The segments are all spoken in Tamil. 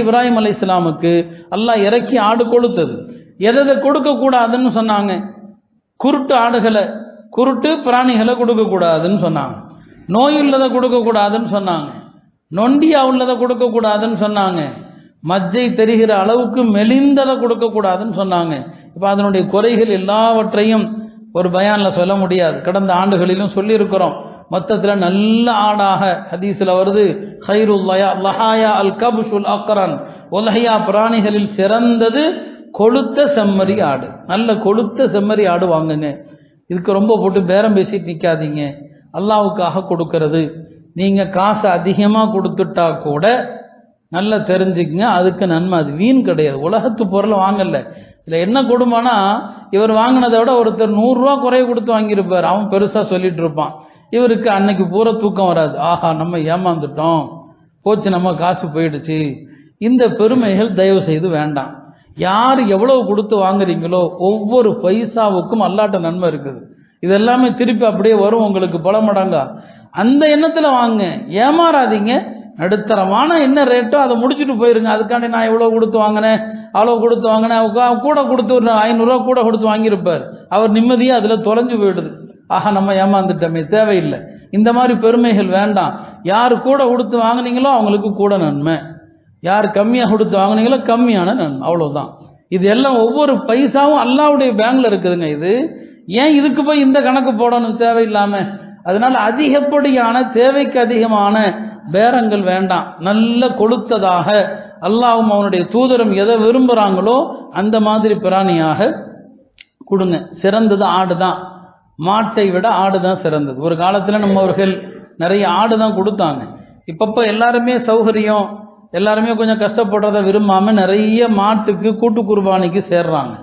இப்ராஹிம் அலைஹிஸ்ஸலாமுக்கு அல்லாஹ் இறக்கி ஆடு கொடுத்தது. எதை கொடுக்க கூடாதுன்னு சொன்னாங்க? குருட்டு ஆடுகளை, குருட்டு பிராணிகளை கொடுக்க கூடாதுன்னு சொன்னாங்க. நோய் உள்ளதை கொடுக்க கூடாதுன்னு சொன்னாங்க. நொண்டியா உள்ளதை கொடுக்க கூடாதுன்னு சொன்னாங்க. மஜ்ஜை தெரிகிற அளவுக்கு மெலிந்ததை கொடுக்க கூடாதுன்னு சொன்னாங்க. இப்ப அதனுடைய குறைகள் எல்லாவற்றையும் ஒரு பயான்ல சொல்ல முடியாது. கடந்த ஆண்டுகளிலும் சொல்லி இருக்கிறோம். மொத்தத்துல நல்ல ஆடாக ஹதீஸ்ல வருது, ஹைருல் லஹாயா அல் கப்ஷுல் அக்ரன், உலஹியா பிராணிகளில் சிறந்தது கொளுத்த செம்மறி ஆடு. நல்ல கொளுத்த செம்மறி ஆடு வாங்குங்க. இதுக்கு ரொம்ப போட்டு பேரம் பேசிட்டு நிக்காதீங்க. அல்லாஹ்வுக்காக கொடுக்கிறது. நீங்க காசு அதிகமா கொடுத்துட்டா கூட நல்லா தெரிஞ்சுக்கங்க, அதுக்கு நன்மை. அது வீண் கிடையாது. உலகத்து பொருளை வாங்கல. இதுல என்ன கொடுமைனா, இவர் வாங்கினதை விட ஒருத்தர் 100 ரூபா குறைய கொடுத்து வாங்கியிருப்பார். அவன் பெருசா சொல்லிட்டு இருப்பான். இவருக்கு அன்னைக்கு பூரா தூக்கம் வராது. ஆஹா, நம்ம ஏமாந்துட்டோம், போச்சு, நம்ம காசு போயிடுச்சு. இந்த பெருமைகள் தயவு செய்து வேண்டாம். யார் எவ்வளவு கொடுத்து வாங்குறீங்களோ ஒவ்வொரு பைசாவுக்கும் அல்லாட்ட நன்மை இருக்குது. இது எல்லாமே திருப்பி அப்படியே வரும் உங்களுக்கு பல மடங்கா. அந்த எண்ணத்துல வாங்க, ஏமாறாதீங்க. நடுத்தரமான என்ன ரேட்டோ அதை முடிச்சுட்டு போயிருங்க. அதுக்காண்டி நான் எவ்வளவு கொடுத்து வாங்கினேன், அவ்வளவு கொடுத்து வாங்கினேன், கூட கொடுத்து ஒரு 500 ரூபா கூட கொடுத்து வாங்கியிருப்பார். அவர் நிம்மதியா அதுல தொலைஞ்சு போயிடுது. ஆஹா, நம்ம ஏமாந்துட்டோமே, தேவையில்லை. இந்த மாதிரி பெருமைகள் வேண்டாம். யார் கூட கொடுத்து வாங்கினீங்களோ அவங்களுக்கு கூட நன்மை, யார் கம்மியா கொடுத்து வாங்கினீங்களோ கம்மியான நன்மை, அவ்வளவுதான். இது எல்லாம் ஒவ்வொரு பைசாவும் அல்லாஹ்வுடைய பேங்க்ல இருக்குதுங்க. இது ஏன் இதுக்கு போய் இந்த கணக்கு போடணும் தேவையில்லாம? அதனால அதிகப்படியான தேவைக்கு அதிகமான பேரங்கள் வேண்டாம். நல்ல கொளுத்ததாக அல்லாஹ்வும் அவனுடைய தூதரும் எதை விரும்புறாங்களோ அந்த மாதிரி பிராணியாக கொடுங்க. சிறந்தது ஆடு தான். மாட்டை விட ஆடு தான் சிறந்தது. ஒரு காலத்துல நம்ம அவர்கள் நிறைய ஆடு தான் கொடுத்தாங்க. இப்பப்ப எல்லாருமே சௌகரியம், எல்லாருமே கொஞ்சம் கஷ்டப்படுறத விரும்பாம நிறைய மாட்டுக்கு கூட்டு குர்பானிக்கு சேர்றாங்க.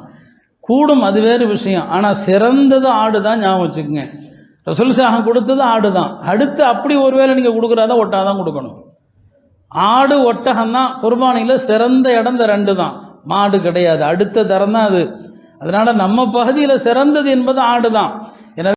கூடும், அது வேறு விஷயம். ஆனா சிறந்தது ஆடு தான், ஞாபகம் வச்சுக்கோங்க. ரசூல் ஸல்லல்லாஹு கொடுத்தது ஆடு தான். அடுத்து அப்படி ஒருவேளை நீங்க கொடுக்குறதா ஒட்டகம் தான் கொடுக்கணும். ஆடு ஒட்டகம் தான் குர்பானில சிறந்த இடம். இந்த 2 தான், மாடு கிடையாது. அடுத்த தரம் தான் அது. அதனால நம்ம பகுதியில் சிறந்தது என்பது ஆடு தான்.